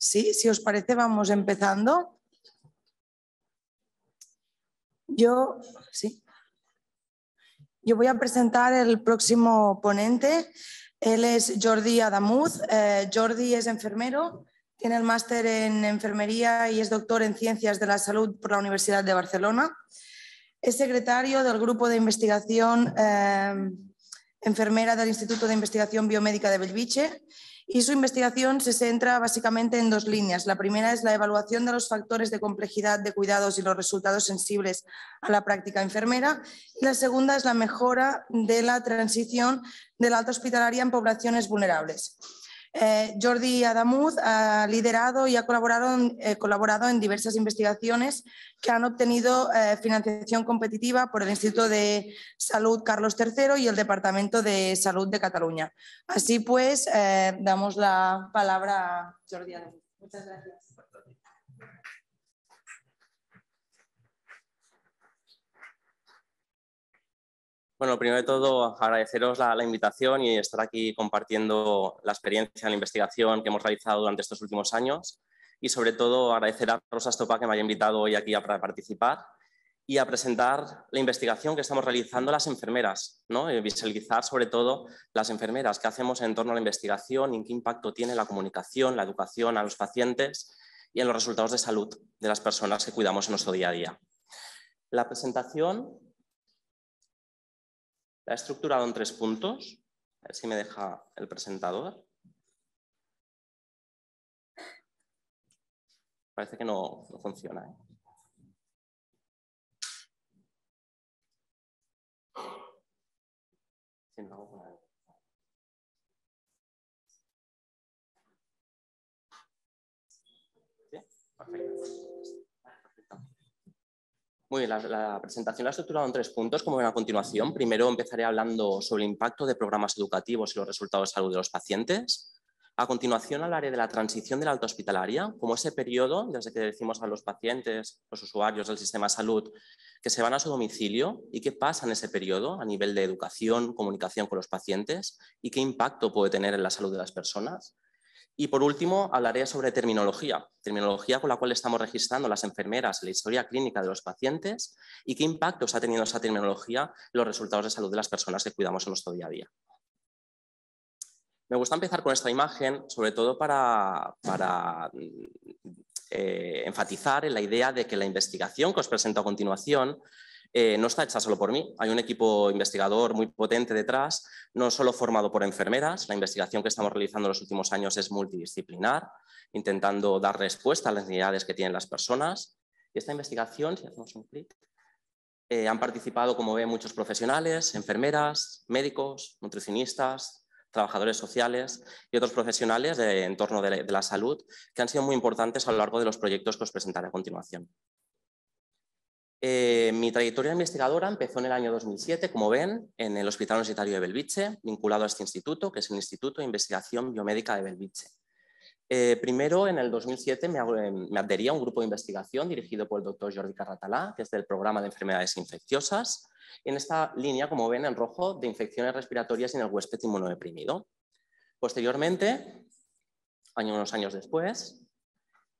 Sí, si os parece, vamos empezando. Yo voy a presentar el próximo ponente. Él es Jordi Adamuz. Jordi es enfermero, tiene el máster en enfermería y es doctor en Ciencias de la Salud por la Universidad de Barcelona. Es secretario del Grupo de Investigación Enfermera del Instituto de Investigación Biomédica de Bellvitge y su investigación se centra básicamente en dos líneas. La primera es la evaluación de los factores de complejidad de cuidados y los resultados sensibles a la práctica enfermera y la segunda es la mejora de la transición de la alta hospitalaria en poblaciones vulnerables. Jordi Adamuz ha liderado y ha colaborado en diversas investigaciones que han obtenido financiación competitiva por el Instituto de Salud Carlos III y el Departamento de Salud de Cataluña. Así pues, damos la palabra a Jordi Adamuz. Muchas gracias. Bueno, primero de todo, agradeceros la invitación y estar aquí compartiendo la experiencia en la investigación que hemos realizado durante estos últimos años y, sobre todo, agradecer a Rosa Estopa que me haya invitado hoy aquí a participar y a presentar la investigación que estamos realizando las enfermeras, ¿no? Visualizar, sobre todo, las enfermeras, qué hacemos en torno a la investigación y en qué impacto tiene la comunicación, la educación a los pacientes y en los resultados de salud de las personas que cuidamos en nuestro día a día. La presentación la he estructurado en 3 puntos. A ver si me deja el presentador. Parece que no funciona, ¿eh? Sí, no hago con él. ¿Sí? Perfecto. Muy bien, la presentación la he estructurado en 3 puntos, como ven a continuación. Primero empezaré hablando sobre el impacto de programas educativos y los resultados de salud de los pacientes. A continuación hablaré de la transición de la alta hospitalaria, como ese periodo desde que decimos a los pacientes, los usuarios del sistema de salud, que se van a su domicilio y qué pasa en ese periodo a nivel de educación, comunicación con los pacientes y qué impacto puede tener en la salud de las personas. Y por último, hablaré sobre terminología con la cual estamos registrando las enfermeras en la historia clínica de los pacientes y qué impactos ha tenido esa terminología en los resultados de salud de las personas que cuidamos en nuestro día a día. Me gusta empezar con esta imagen, sobre todo para enfatizar en la idea de que la investigación que os presento a continuación no está hecha solo por mí. Hay un equipo investigador muy potente detrás, no solo formado por enfermeras. La investigación que estamos realizando en los últimos años es multidisciplinar, intentando dar respuesta a las necesidades que tienen las personas. Y esta investigación, si hacemos un clic, han participado, como ven, muchos profesionales, enfermeras, médicos, nutricionistas, trabajadores sociales y otros profesionales de entorno de la salud que han sido muy importantes a lo largo de los proyectos que os presentaré a continuación. Mi trayectoria investigadora empezó en el año 2007, como ven, en el Hospital Universitario de Bellvitge, vinculado a este instituto, que es el Instituto de Investigación Biomédica de Bellvitge. Primero, en el 2007, me adherí a un grupo de investigación dirigido por el doctor Jordi Carratalà, que es del Programa de Enfermedades Infecciosas, en esta línea, como ven en rojo, de infecciones respiratorias y en el huésped inmunodeprimido. Posteriormente, unos años después,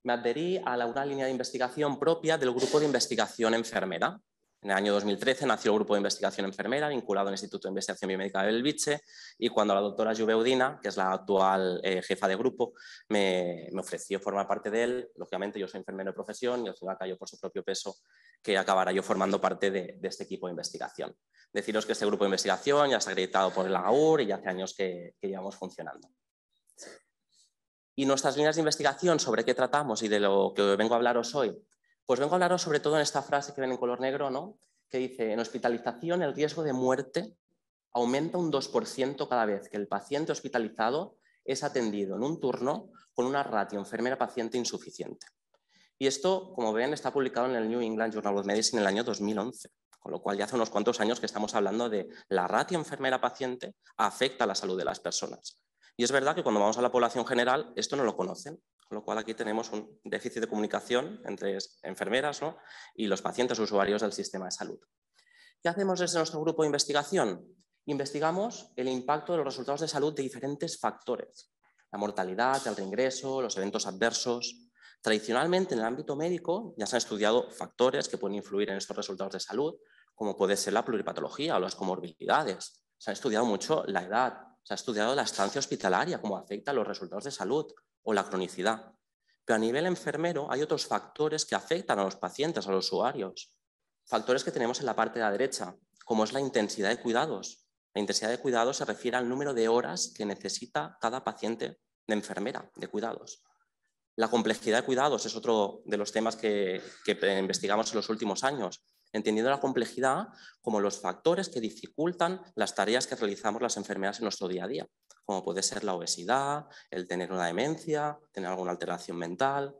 me adherí a una línea de investigación propia del Grupo de Investigación Enfermera. En el año 2013 nació el Grupo de Investigación Enfermera vinculado al Instituto de Investigación Biomédica de Bellvitge y cuando la doctora Juve Udina, que es la actual jefa de grupo, me ofreció formar parte de él. Lógicamente yo soy enfermero de profesión y el ciudad cayó por su propio peso que acabará yo formando parte de este equipo de investigación. Deciros que este grupo de investigación ya está acreditado por el AGAUR y ya hace años que llevamos funcionando. Y nuestras líneas de investigación, ¿sobre qué tratamos y de lo que vengo a hablaros hoy? Pues vengo a hablaros sobre todo en esta frase que ven en color negro, ¿no? Que dice, en hospitalización el riesgo de muerte aumenta un 2% cada vez que el paciente hospitalizado es atendido en un turno con una ratio enfermera-paciente insuficiente. Y esto, como ven, está publicado en el New England Journal of Medicine en el año 2011, con lo cual ya hace unos cuantos años que estamos hablando de la ratio enfermera-paciente afecta a la salud de las personas. Y es verdad que cuando vamos a la población general esto no lo conocen, con lo cual aquí tenemos un déficit de comunicación entre enfermeras, ¿no?, y los pacientes usuarios del sistema de salud. ¿Qué hacemos desde nuestro grupo de investigación? Investigamos el impacto de los resultados de salud de diferentes factores. La mortalidad, el reingreso, los eventos adversos. Tradicionalmente, en el ámbito médico, ya se han estudiado factores que pueden influir en estos resultados de salud, como puede ser la pluripatología o las comorbilidades. Se ha estudiado mucho la edad, se ha estudiado la estancia hospitalaria, cómo afecta a los resultados de salud, o la cronicidad. Pero a nivel enfermero hay otros factores que afectan a los pacientes, a los usuarios. Factores que tenemos en la parte de la derecha, como es la intensidad de cuidados. La intensidad de cuidados se refiere al número de horas que necesita cada paciente de enfermera de cuidados. La complejidad de cuidados es otro de los temas que investigamos en los últimos años, entendiendo la complejidad como los factores que dificultan las tareas que realizamos las enfermeras en nuestro día a día, como puede ser la obesidad, el tener una demencia, tener alguna alteración mental.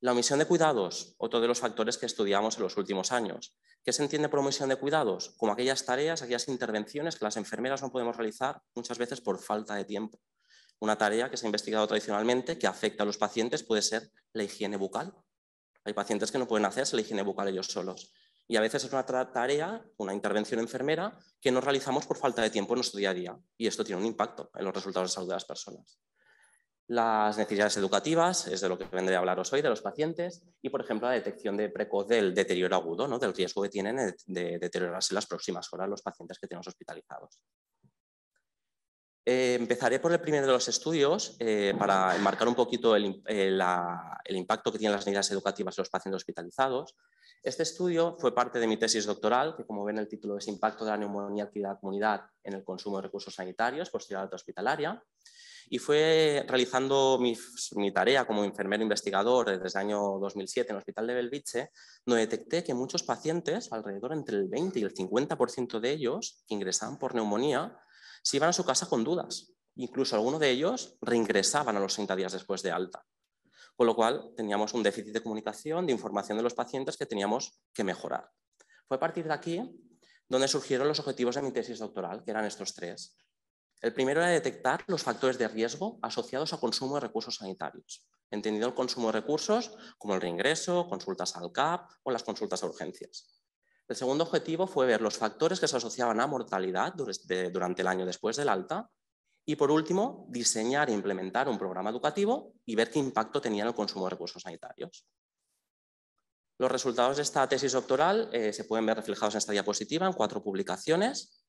La omisión de cuidados, otro de los factores que estudiamos en los últimos años. ¿Qué se entiende por omisión de cuidados? Como aquellas tareas, aquellas intervenciones que las enfermeras no podemos realizar muchas veces por falta de tiempo. Una tarea que se ha investigado tradicionalmente que afecta a los pacientes puede ser la higiene bucal. Hay pacientes que no pueden hacerse la higiene bucal ellos solos. Y a veces es una tarea, una intervención enfermera, que no realizamos por falta de tiempo en nuestro día a día. Y esto tiene un impacto en los resultados de salud de las personas. Las necesidades educativas, es de lo que vendré a hablaros hoy, de los pacientes, y por ejemplo la detección precoz del deterioro agudo, ¿no? Del riesgo que tienen de deteriorarse en las próximas horas los pacientes que tenemos hospitalizados. Empezaré por el primero de los estudios para enmarcar un poquito el impacto que tienen las necesidades educativas en los pacientes hospitalizados. Este estudio fue parte de mi tesis doctoral, que como ven el título es Impacto de la neumonía adquirida en la comunidad en el consumo de recursos sanitarios posterior a la alta hospitalaria. Y fue realizando mi tarea como enfermero investigador desde el año 2007 en el Hospital de Belvitge, donde detecté que muchos pacientes, alrededor entre el 20 y el 50% de ellos que ingresaban por neumonía, se iban a su casa con dudas. Incluso algunos de ellos reingresaban a los 60 días después de alta. Con lo cual teníamos un déficit de comunicación, de información de los pacientes que teníamos que mejorar. Fue a partir de aquí donde surgieron los objetivos de mi tesis doctoral, que eran estos tres. El primero era detectar los factores de riesgo asociados al consumo de recursos sanitarios, entendido el consumo de recursos como el reingreso, consultas al CAP o las consultas a urgencias. El segundo objetivo fue ver los factores que se asociaban a mortalidad durante el año después del alta y, por último, diseñar e implementar un programa educativo y ver qué impacto tenía en el consumo de recursos sanitarios. Los resultados de esta tesis doctoral se pueden ver reflejados en esta diapositiva en 4 publicaciones.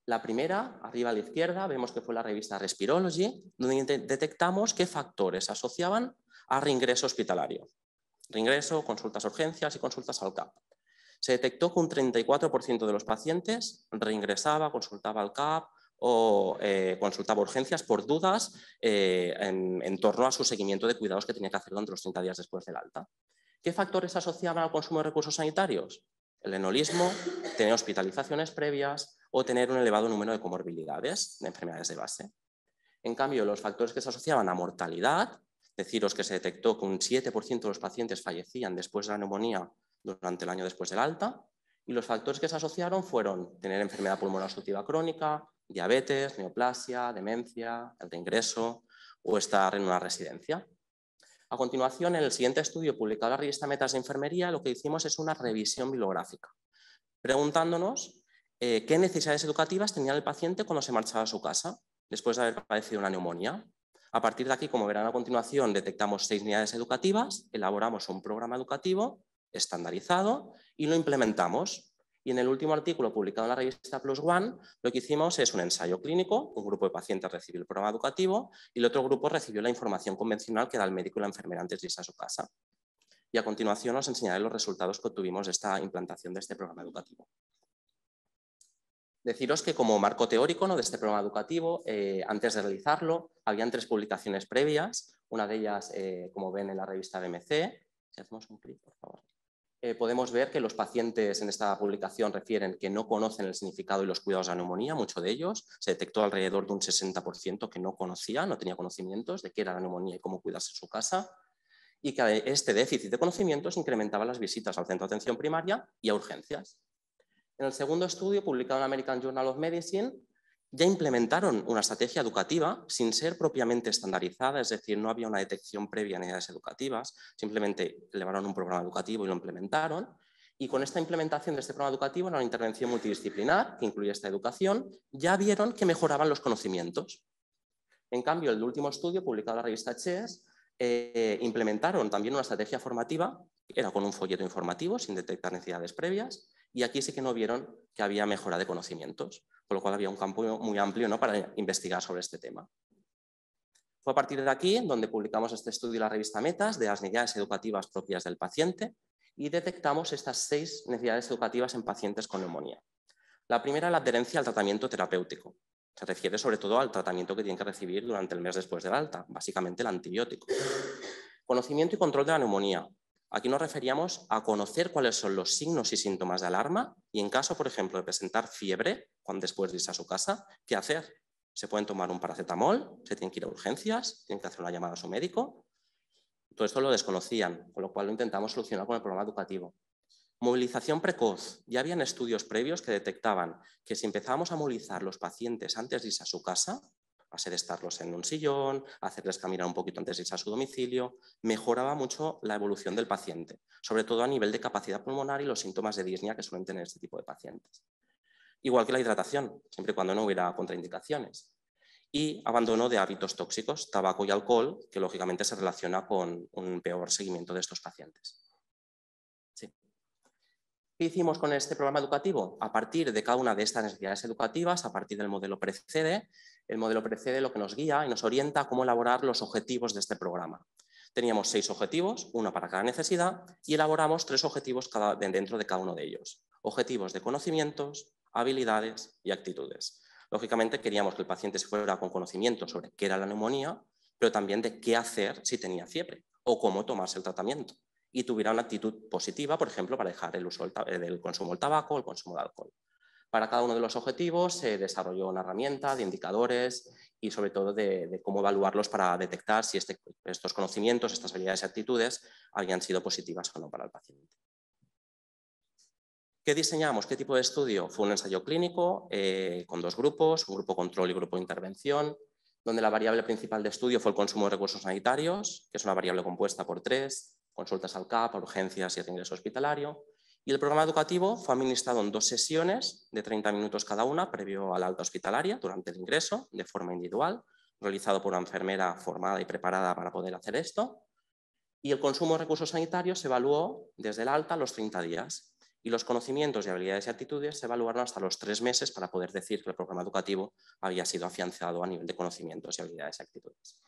La primera, arriba a la izquierda, vemos que fue la revista Respirology, donde detectamos qué factores se asociaban a reingreso hospitalario. Reingreso, consultas a urgencias y consultas al CAP. Se detectó que un 34% de los pacientes reingresaba, consultaba al CAP o consultaba urgencias por dudas en torno a su seguimiento de cuidados que tenía que hacer durante los 30 días después del alta. ¿Qué factores se asociaban al consumo de recursos sanitarios? El enolismo, tener hospitalizaciones previas o tener un elevado número de comorbilidades, de enfermedades de base. En cambio, los factores que se asociaban a mortalidad, deciros que se detectó que un 7% de los pacientes fallecían después de la neumonía durante el año después del alta, y los factores que se asociaron fueron tener enfermedad pulmonar obstructiva crónica, diabetes, neoplasia, demencia, el reingreso o estar en una residencia. A continuación, en el siguiente estudio publicado en la revista Metas de Enfermería, lo que hicimos es una revisión bibliográfica, preguntándonos qué necesidades educativas tenía el paciente cuando se marchaba a su casa, después de haber padecido una neumonía. A partir de aquí, como verán a continuación, detectamos 6 unidades educativas, elaboramos un programa educativo estandarizado y lo implementamos. Y en el último artículo publicado en la revista Plus One, lo que hicimos es un ensayo clínico, un grupo de pacientes recibió el programa educativo y el otro grupo recibió la información convencional que da el médico y la enfermera antes de irse a su casa. Y a continuación os enseñaré los resultados que obtuvimos de esta implantación de este programa educativo. Deciros que como marco teórico, ¿no?, de este programa educativo, antes de realizarlo, habían 3 publicaciones previas, una de ellas, como ven en la revista BMC, si hacemos un clic, por favor. Podemos ver que los pacientes en esta publicación refieren que no conocen el significado y los cuidados de la neumonía, muchos de ellos. Se detectó alrededor de un 60% que no conocía, no tenía conocimientos de qué era la neumonía y cómo cuidarse en su casa, y que este déficit de conocimientos incrementaba las visitas al centro de atención primaria y a urgencias. En el segundo estudio, publicado en American Journal of Medicine, ya implementaron una estrategia educativa sin ser propiamente estandarizada, es decir, no había una detección previa en necesidades educativas, simplemente elevaron un programa educativo y lo implementaron. Y con esta implementación de este programa educativo, en una intervención multidisciplinar que incluye esta educación, ya vieron que mejoraban los conocimientos. En cambio, el último estudio, publicado en la revista Chess, implementaron también una estrategia formativa, era con un folleto informativo, sin detectar necesidades previas, y aquí sí que no vieron que había mejora de conocimientos, con lo cual había un campo muy amplio, ¿no?, para investigar sobre este tema. Fue a partir de aquí donde publicamos este estudio en la revista Metas de las necesidades educativas propias del paciente y detectamos estas 6 necesidades educativas en pacientes con neumonía. La primera, la adherencia al tratamiento terapéutico. Se refiere sobre todo al tratamiento que tienen que recibir durante el mes después del alta, básicamente el antibiótico. Conocimiento y control de la neumonía. Aquí nos referíamos a conocer cuáles son los signos y síntomas de alarma y en caso, por ejemplo, de presentar fiebre, cuando después de irse a su casa, ¿qué hacer? Se pueden tomar un paracetamol, se tienen que ir a urgencias, tienen que hacer una llamada a su médico. Todo esto lo desconocían, con lo cual lo intentamos solucionar con el programa educativo. Movilización precoz. Ya habían estudios previos que detectaban que si empezábamos a movilizar los pacientes antes de irse a su casa, a sedestarlos en un sillón, hacerles caminar un poquito antes de irse a su domicilio, mejoraba mucho la evolución del paciente, sobre todo a nivel de capacidad pulmonar y los síntomas de disnea que suelen tener este tipo de pacientes. Igual que la hidratación, siempre y cuando no hubiera contraindicaciones. Y abandono de hábitos tóxicos, tabaco y alcohol, que lógicamente se relaciona con un peor seguimiento de estos pacientes. Sí. ¿Qué hicimos con este programa educativo? A partir de cada una de estas necesidades educativas, a partir del modelo PRECEDE, el modelo PRECEDE lo que nos guía y nos orienta a cómo elaborar los objetivos de este programa. Teníamos 6 objetivos, uno para cada necesidad, y elaboramos 3 objetivos dentro de cada uno de ellos. Objetivos de conocimientos, habilidades y actitudes. Lógicamente queríamos que el paciente se fuera con conocimiento sobre qué era la neumonía, pero también de qué hacer si tenía fiebre o cómo tomarse el tratamiento. Y tuviera una actitud positiva, por ejemplo, para dejar el uso del consumo del tabaco o el consumo de alcohol. Para cada uno de los objetivos se desarrolló una herramienta de indicadores y sobre todo de cómo evaluarlos para detectar si estos conocimientos, estas habilidades y actitudes habían sido positivas o no para el paciente. ¿Qué diseñamos? ¿Qué tipo de estudio? Fue un ensayo clínico con 2 grupos, un grupo control y grupo de intervención, donde la variable principal de estudio fue el consumo de recursos sanitarios, que es una variable compuesta por 3, consultas al CAP, urgencias y reingreso hospitalario. Y el programa educativo fue administrado en 2 sesiones de 30 minutos cada una, previo a la alta hospitalaria, durante el ingreso, de forma individual, realizado por una enfermera formada y preparada para poder hacer esto. Y el consumo de recursos sanitarios se evaluó desde el alta a los 30 días. Y los conocimientos y habilidades y actitudes se evaluaron hasta los 3 meses para poder decir que el programa educativo había sido afianzado a nivel de conocimientos y habilidades y actitudes.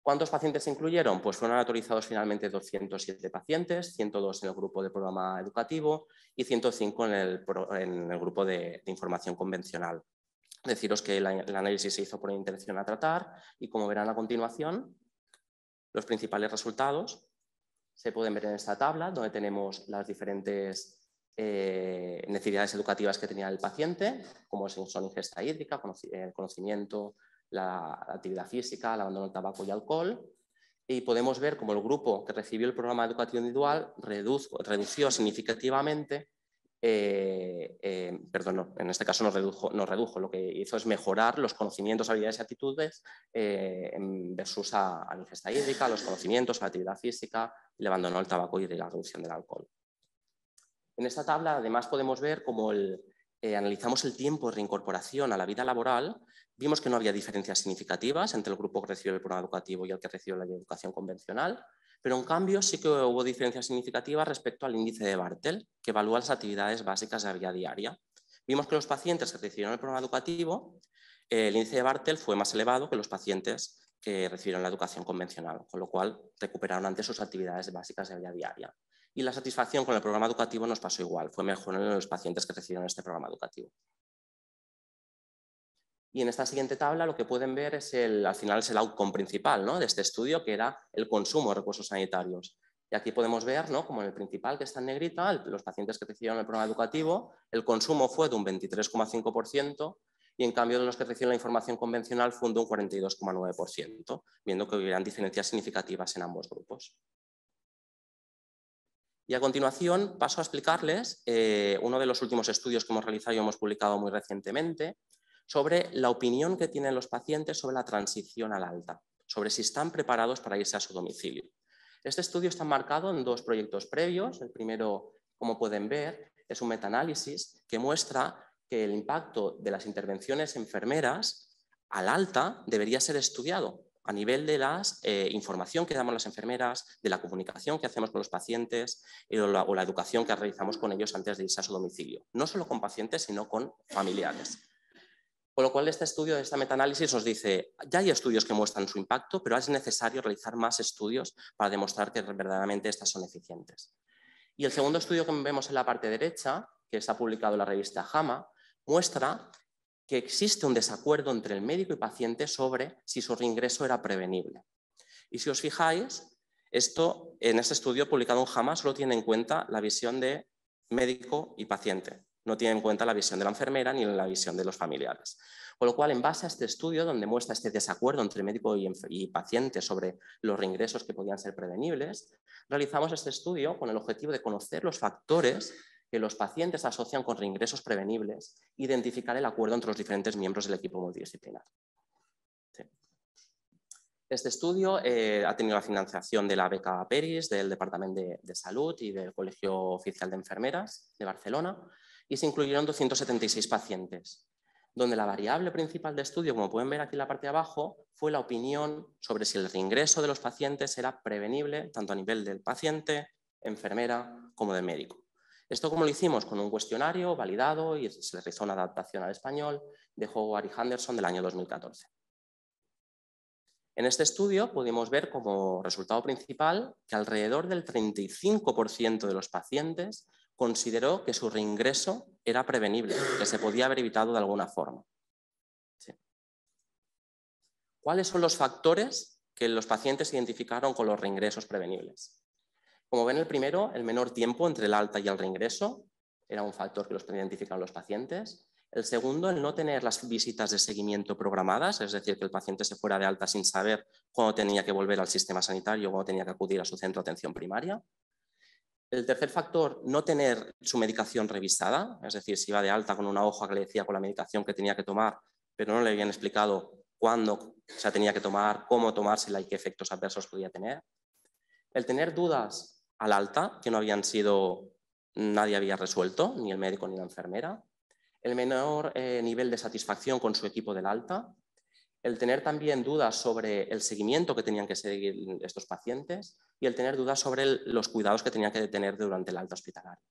¿Cuántos pacientes se incluyeron? Pues fueron autorizados finalmente 207 pacientes, 102 en el grupo de programa educativo y 105 en el grupo de información convencional. Deciros que el análisis se hizo por intención a tratar y, como verán a continuación, los principales resultados se pueden ver en esta tabla, donde tenemos las diferentes necesidades educativas que tenía el paciente, como son ingesta hídrica, conocimiento, la actividad física, el abandono del tabaco y alcohol. Y podemos ver cómo el grupo que recibió el programa educativo individual redució significativamente, perdón, no, en este caso no redujo, lo que hizo es mejorar los conocimientos, habilidades y actitudes versus a la ingesta hídrica, los conocimientos, a la actividad física, el abandono del tabaco y de la reducción del alcohol. En esta tabla además podemos ver cómo analizamos el tiempo de reincorporación a la vida laboral. Vimos que no había diferencias significativas entre el grupo que recibió el programa educativo y el que recibió la educación convencional, pero en cambio sí que hubo diferencias significativas respecto al índice de Bartel, que evalúa las actividades básicas de la vida diaria. Vimos que los pacientes que recibieron el programa educativo, el índice de Bartel fue más elevado que los pacientes que recibieron la educación convencional, con lo cual recuperaron antes sus actividades básicas de la vida diaria. Y la satisfacción con el programa educativo nos pasó igual, fue mejor en los pacientes que recibieron este programa educativo. Y en esta siguiente tabla lo que pueden ver es al final es el outcome principal, ¿no?, de este estudio, que era el consumo de recursos sanitarios. Y aquí podemos ver, ¿no?, como en el principal, que está en negrita, los pacientes que recibieron el programa educativo, el consumo fue de un 23,5%, y en cambio de los que recibieron la información convencional fue de un 42,9%, viendo que hubieran diferencias significativas en ambos grupos. Y a continuación paso a explicarles uno de los últimos estudios que hemos realizado y hemos publicado muy recientemente sobre la opinión que tienen los pacientes sobre la transición al alta, sobre si están preparados para irse a su domicilio. Este estudio está enmarcado en 2 proyectos previos. El primero, como pueden ver, es un metaanálisis que muestra que el impacto de las intervenciones enfermeras al alta debería ser estudiado a nivel de la información que damos las enfermeras, de la comunicación que hacemos con los pacientes o la educación que realizamos con ellos antes de irse a su domicilio. No solo con pacientes, sino con familiares. Con lo cual, este estudio, este metaanálisis nos dice, ya hay estudios que muestran su impacto, pero es necesario realizar más estudios para demostrar que verdaderamente estas son eficientes. Y el segundo estudio que vemos en la parte derecha, que está publicado en la revista JAMA, muestra que existe un desacuerdo entre el médico y paciente sobre si su reingreso era prevenible. Y si os fijáis, esto en este estudio publicado en JAMA solo tiene en cuenta la visión de médico y paciente. No tiene en cuenta la visión de la enfermera ni la visión de los familiares. Con lo cual, en base a este estudio, donde muestra este desacuerdo entre médico y paciente sobre los reingresos que podían ser prevenibles, realizamos este estudio con el objetivo de conocer los factores que los pacientes asocian con reingresos prevenibles, identificar el acuerdo entre los diferentes miembros del equipo multidisciplinar. Sí. Este estudio ha tenido la financiación de la beca Peris, del Departamento de Salud y del Colegio Oficial de Enfermeras de Barcelona, y se incluyeron 276 pacientes, donde la variable principal de estudio, como pueden ver aquí en la parte de abajo, fue la opinión sobre si el reingreso de los pacientes era prevenible, tanto a nivel del paciente, enfermera, como del médico. Esto como lo hicimos con un cuestionario validado y se le realizó una adaptación al español de Howard y Henderson del año 2014. En este estudio pudimos ver como resultado principal que alrededor del 35% de los pacientes consideró que su reingreso era prevenible, que se podía haber evitado de alguna forma. Sí. ¿Cuáles son los factores que los pacientes identificaron con los reingresos prevenibles? Como ven, el primero, el menor tiempo entre el alta y el reingreso, era un factor que los identificaron los pacientes. El segundo, el no tener las visitas de seguimiento programadas, es decir, que el paciente se fuera de alta sin saber cuándo tenía que volver al sistema sanitario o cuándo tenía que acudir a su centro de atención primaria. El tercer factor, no tener su medicación revisada, es decir, si iba de alta con una hoja que le decía con la medicación que tenía que tomar, pero no le habían explicado cuándo se tenía que tomar, cómo tomársela y qué efectos adversos podía tener. El tener dudas al alta, que no habían sido, nadie había resuelto, ni el médico ni la enfermera. El menor nivel de satisfacción con su equipo del alta. El tener también dudas sobre el seguimiento que tenían que seguir estos pacientes y el tener dudas sobre los cuidados que tenían que tener durante el alta hospitalaria.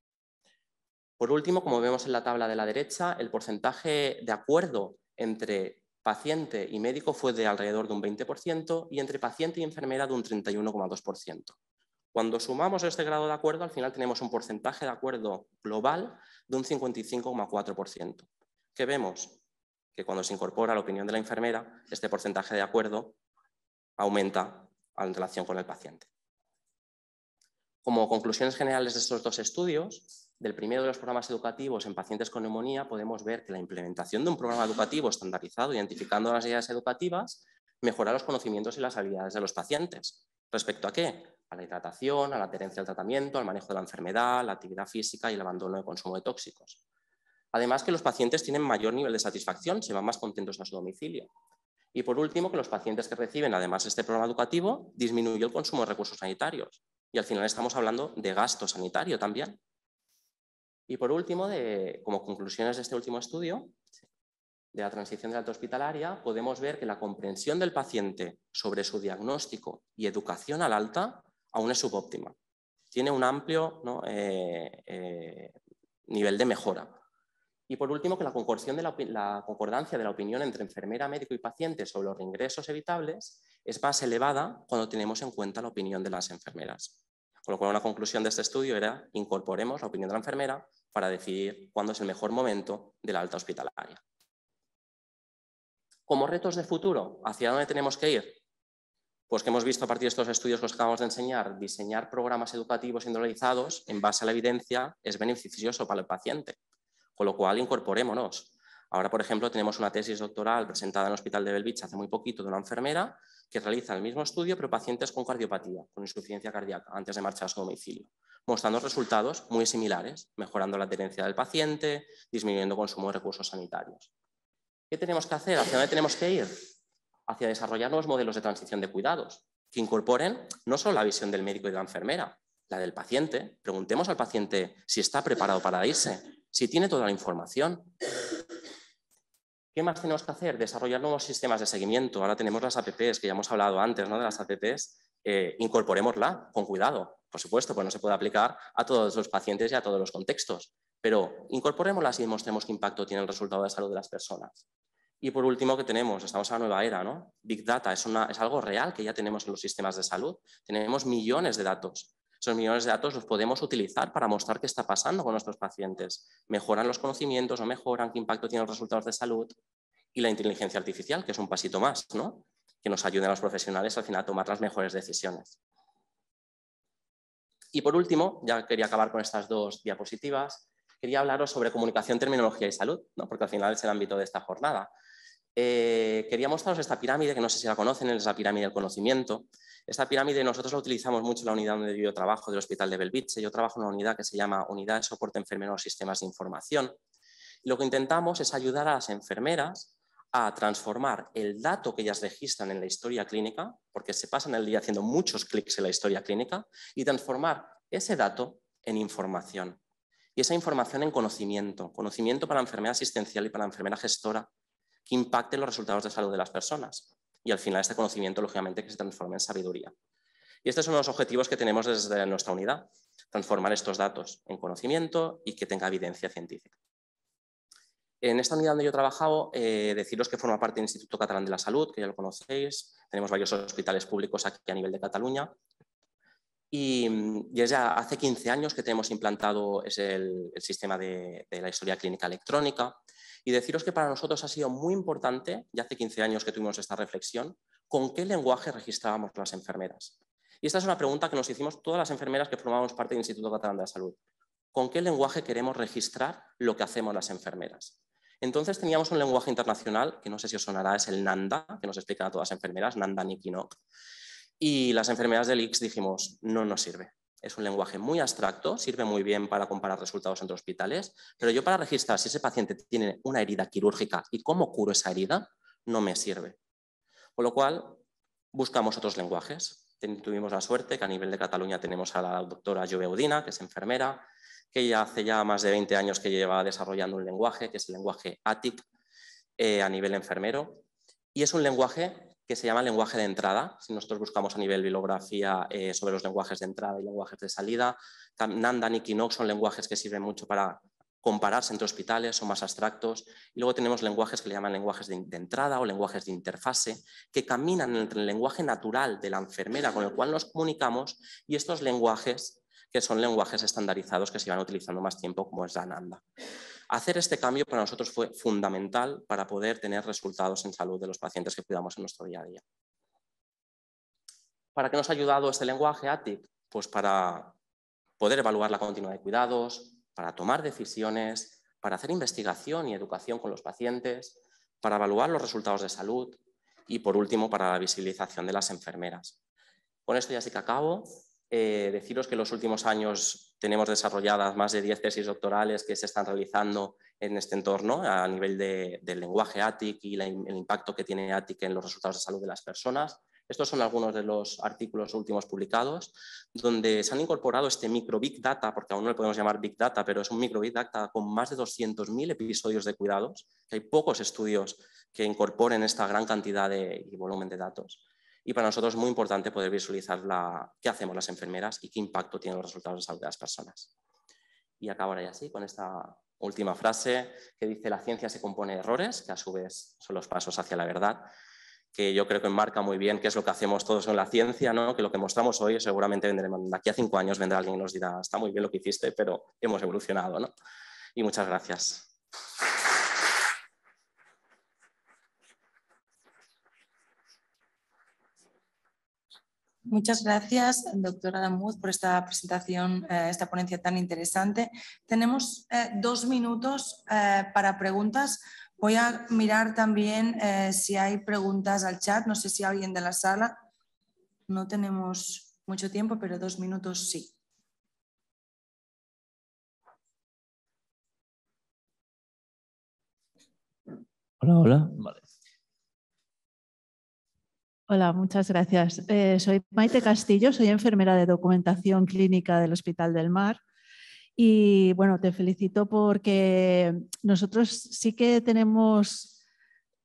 Por último, como vemos en la tabla de la derecha, el porcentaje de acuerdo entre paciente y médico fue de alrededor de un 20% y entre paciente y enfermera de un 31,2%. Cuando sumamos este grado de acuerdo, al final tenemos un porcentaje de acuerdo global de un 55,4%. ¿Qué vemos? Que cuando se incorpora la opinión de la enfermera, este porcentaje de acuerdo aumenta en relación con el paciente. Como conclusiones generales de estos dos estudios, del primero de los programas educativos en pacientes con neumonía, podemos ver que la implementación de un programa educativo estandarizado, identificando las necesidades educativas, mejora los conocimientos y las habilidades de los pacientes. ¿Respecto a qué? A la hidratación, a la adherencia al tratamiento, al manejo de la enfermedad, la actividad física y el abandono de consumo de tóxicos. Además, que los pacientes tienen mayor nivel de satisfacción, se van más contentos a su domicilio. Y por último, que los pacientes que reciben además este programa educativo disminuye el consumo de recursos sanitarios. Y al final estamos hablando de gasto sanitario también. Y por último, como conclusiones de este último estudio, de la transición de la alta hospitalaria, podemos ver que la comprensión del paciente sobre su diagnóstico y educación al alta aún es subóptima. Tiene un amplio nivel de mejora. Y por último, que la concordancia de la opinión entre enfermera, médico y paciente sobre los reingresos evitables es más elevada cuando tenemos en cuenta la opinión de las enfermeras. Con lo cual, una conclusión de este estudio era incorporemos la opinión de la enfermera para decidir cuándo es el mejor momento de la alta hospitalaria. Como retos de futuro, ¿hacia dónde tenemos que ir? Pues que hemos visto a partir de estos estudios que os acabamos de enseñar, diseñar programas educativos individualizados en base a la evidencia es beneficioso para el paciente. Con lo cual, incorporémonos. Ahora, por ejemplo, tenemos una tesis doctoral presentada en el Hospital de Bellvitge hace muy poquito de una enfermera que realiza el mismo estudio, pero pacientes con cardiopatía, con insuficiencia cardíaca, antes de marchar a su domicilio, mostrando resultados muy similares, mejorando la adherencia del paciente, disminuyendo el consumo de recursos sanitarios. ¿Qué tenemos que hacer? ¿Hacia dónde tenemos que ir? Hacia desarrollar nuevos modelos de transición de cuidados, que incorporen no solo la visión del médico y de la enfermera, la del paciente. Preguntemos al paciente si está preparado para irse, si tiene toda la información. ¿Qué más tenemos que hacer? Desarrollar nuevos sistemas de seguimiento. Ahora tenemos las APPs, que ya hemos hablado antes, ¿no? De las APPs. Incorporémosla con cuidado, por supuesto, pues no se puede aplicar a todos los pacientes y a todos los contextos, pero incorporémoslas y demostremos qué impacto tiene el resultado de salud de las personas. Y por último, ¿qué tenemos? Estamos en la nueva era, ¿no? Big Data es algo real que ya tenemos en los sistemas de salud. Tenemos millones de datos. Esos millones de datos los podemos utilizar para mostrar qué está pasando con nuestros pacientes. ¿Mejoran los conocimientos o mejoran? ¿Qué impacto tienen los resultados de salud? Y la inteligencia artificial, que es un pasito más, ¿no? Que nos ayuden a los profesionales al final a tomar las mejores decisiones. Y por último, ya quería acabar con estas dos diapositivas, quería hablaros sobre comunicación, terminología y salud, ¿no? Porque al final es el ámbito de esta jornada. Quería mostraros esta pirámide, que no sé si la conocen, es la pirámide del conocimiento. Esta pirámide nosotros la utilizamos mucho en la unidad donde yo trabajo, del Hospital de Belvitge. Yo trabajo en una unidad que se llama Unidad de Soporte Enfermero a Sistemas de Información. Y lo que intentamos es ayudar a las enfermeras a transformar el dato que ellas registran en la historia clínica, porque se pasan el día haciendo muchos clics en la historia clínica, y transformar ese dato en información. Y esa información en conocimiento. Conocimiento para la enfermera asistencial y para la enfermera gestora, que impacte los resultados de salud de las personas. Y al final este conocimiento, lógicamente, que se transforme en sabiduría. Y estos son los objetivos que tenemos desde nuestra unidad. Transformar estos datos en conocimiento y que tenga evidencia científica. En esta unidad donde yo he trabajado, deciros que forma parte del Instituto Catalán de la Salud, que ya lo conocéis. Tenemos varios hospitales públicos aquí a nivel de Cataluña. Y es ya hace 15 años que tenemos implantado el sistema de la historia clínica electrónica. Y deciros que para nosotros ha sido muy importante, ya hace 15 años que tuvimos esta reflexión, con qué lenguaje registrábamos las enfermeras. Y esta es una pregunta que nos hicimos todas las enfermeras que formamos parte del Instituto Catalán de la Salud. ¿Con qué lenguaje queremos registrar lo que hacemos las enfermeras? Entonces teníamos un lenguaje internacional, que no sé si os sonará, es el NANDA, que nos explican a todas las enfermeras, NANDA Nikinok. Y las enfermeras del ICS dijimos, no nos sirve. Es un lenguaje muy abstracto, sirve muy bien para comparar resultados entre hospitales, pero yo para registrar si ese paciente tiene una herida quirúrgica y cómo curo esa herida, no me sirve. Con lo cual, buscamos otros lenguajes. Tuvimos la suerte que a nivel de Cataluña tenemos a la doctora Jove Udina, que es enfermera, que ella hace ya más de 20 años que lleva desarrollando un lenguaje, que es el lenguaje ATIC, a nivel enfermero. Y es un lenguaje que se llama lenguaje de entrada. Si nosotros buscamos a nivel bibliografía sobre los lenguajes de entrada y lenguajes de salida, Nanda, Nikinok son lenguajes que sirven mucho para compararse entre hospitales, son más abstractos. Y luego tenemos lenguajes que le llaman lenguajes de entrada o lenguajes de interfase, que caminan entre el lenguaje natural de la enfermera con el cual nos comunicamos y estos lenguajes que son lenguajes estandarizados que se van utilizando más tiempo, como es la Nanda. Hacer este cambio para nosotros fue fundamental para poder tener resultados en salud de los pacientes que cuidamos en nuestro día a día. ¿Para qué nos ha ayudado este lenguaje ATIC? Pues para poder evaluar la continuidad de cuidados, para tomar decisiones, para hacer investigación y educación con los pacientes, para evaluar los resultados de salud y, por último, para la visibilización de las enfermeras. Con esto ya sí que acabo. Deciros que en los últimos años tenemos desarrolladas más de 10 tesis doctorales que se están realizando en este entorno a nivel del lenguaje ATIC y el impacto que tiene ATIC en los resultados de salud de las personas. Estos son algunos de los artículos últimos publicados, donde se han incorporado este micro Big Data, porque aún no le podemos llamar Big Data, pero es un micro Big Data con más de 200.000 episodios de cuidados, que hay pocos estudios que incorporen esta gran cantidad y volumen de datos. Y para nosotros es muy importante poder visualizar qué hacemos las enfermeras y qué impacto tienen los resultados de salud de las personas. Y acabaré así con esta última frase que dice: la ciencia se compone de errores, que a su vez son los pasos hacia la verdad, que yo creo que enmarca muy bien qué es lo que hacemos todos en la ciencia, ¿no? Que lo que mostramos hoy seguramente de aquí a 5 años vendrá alguien y nos dirá: está muy bien lo que hiciste, pero hemos evolucionado, ¿no? Y muchas gracias. Muchas gracias, doctora Damuth, por esta presentación, esta ponencia tan interesante. Tenemos 2 minutos para preguntas. Voy a mirar también si hay preguntas al chat. No sé si alguien de la sala. No tenemos mucho tiempo, pero 2 minutos sí. Hola, hola. Vale. Hola, muchas gracias. Soy Maite Castillo, soy enfermera de documentación clínica del Hospital del Mar y bueno, te felicito porque nosotros sí que tenemos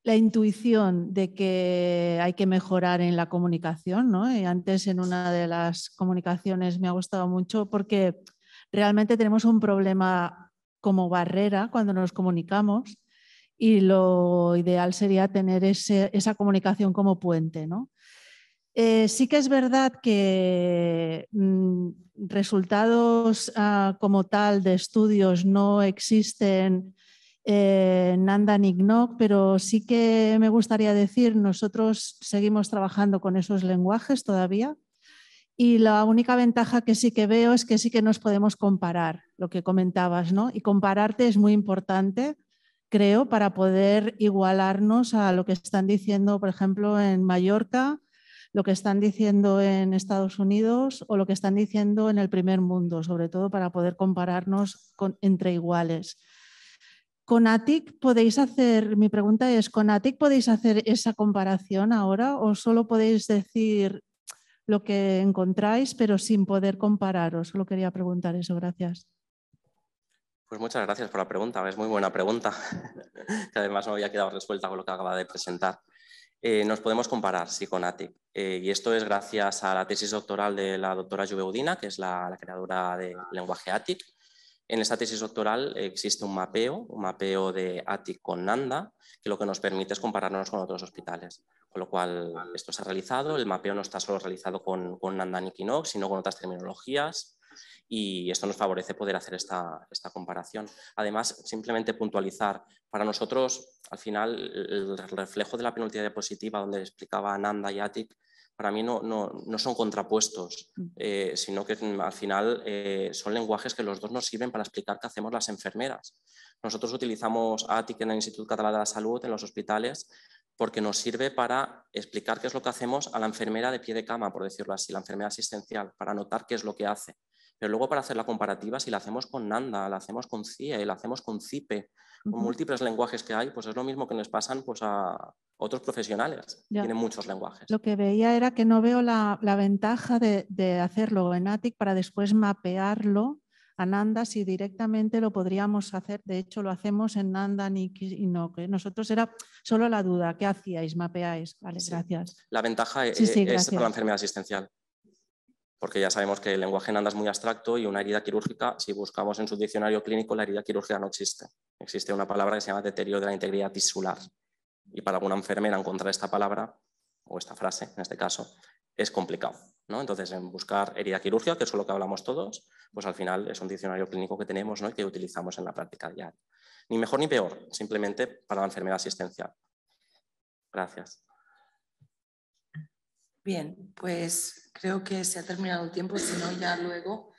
la intuición de que hay que mejorar en la comunicación, ¿no? Y antes en una de las comunicaciones me ha gustado mucho porque realmente tenemos un problema como barrera cuando nos comunicamos y lo ideal sería tener esa comunicación como puente, ¿no? Sí que es verdad que resultados como tal de estudios no existen Nanda ni Gnog, pero sí que me gustaría decir, nosotros seguimos trabajando con esos lenguajes todavía y la única ventaja que sí que veo es que sí que nos podemos comparar, lo que comentabas, ¿no? Y compararte es muy importante, creo, para poder igualarnos a lo que están diciendo, por ejemplo, en Mallorca, lo que están diciendo en Estados Unidos o lo que están diciendo en el primer mundo, sobre todo para poder compararnos entre iguales. ¿Con ATIC podéis hacer, mi pregunta es, ¿con ATIC podéis hacer esa comparación ahora o solo podéis decir lo que encontráis pero sin poder compararos? Solo quería preguntar eso, gracias. Pues muchas gracias por la pregunta, es muy buena pregunta, que además no había quedado resuelta con lo que acaba de presentar. Nos podemos comparar, sí, con ATIC, y esto es gracias a la tesis doctoral de la doctora Juve Udina, que es la creadora del lenguaje ATIC. En esta tesis doctoral existe un mapeo de ATIC con Nanda, que lo que nos permite es compararnos con otros hospitales. Con lo cual, esto se ha realizado, el mapeo no está solo realizado con Nanda ni Gnog, sino con otras terminologías, y esto nos favorece poder hacer esta comparación. Además, simplemente puntualizar, para nosotros, al final, el reflejo de la penúltima diapositiva donde explicaba Nanda y ATIC, para mí no son contrapuestos, sino que al final son lenguajes que los dos nos sirven para explicar qué hacemos las enfermeras. Nosotros utilizamos ATIC en el Instituto Català de la Salud, en los hospitales, porque nos sirve para explicar qué es lo que hacemos a la enfermera de pie de cama, por decirlo así, la enfermera asistencial, para notar qué es lo que hace. Pero luego para hacer la comparativa, si la hacemos con Nanda, la hacemos con CIE, la hacemos con CIPE, con múltiples lenguajes que hay, pues es lo mismo que nos pasan pues, a otros profesionales. Ya. Tienen muchos lenguajes. Lo que veía era que no veo la ventaja de hacerlo en ATIC para después mapearlo a Nanda, si directamente lo podríamos hacer. De hecho, lo hacemos en Nanda y no, que nosotros era solo la duda. ¿Qué hacíais? ¿Mapeáis? Vale, sí. Gracias. La ventaja sí, es para la enfermedad asistencial. Porque ya sabemos que el lenguaje Nanda es muy abstracto y una herida quirúrgica, si buscamos en su diccionario clínico, la herida quirúrgica no existe. Existe una palabra que se llama deterioro de la integridad tisular. Y para alguna enfermera encontrar esta palabra, o esta frase en este caso, es complicado, ¿no? Entonces, en buscar herida quirúrgica, que es lo que hablamos todos, pues al final es un diccionario clínico que tenemos, ¿no? Y que utilizamos en la práctica diaria. Ni mejor ni peor, simplemente para la enfermedad asistencial. Gracias. Bien, pues creo que se ha terminado el tiempo, si no ya luego.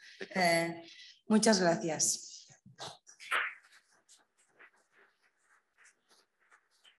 Muchas gracias.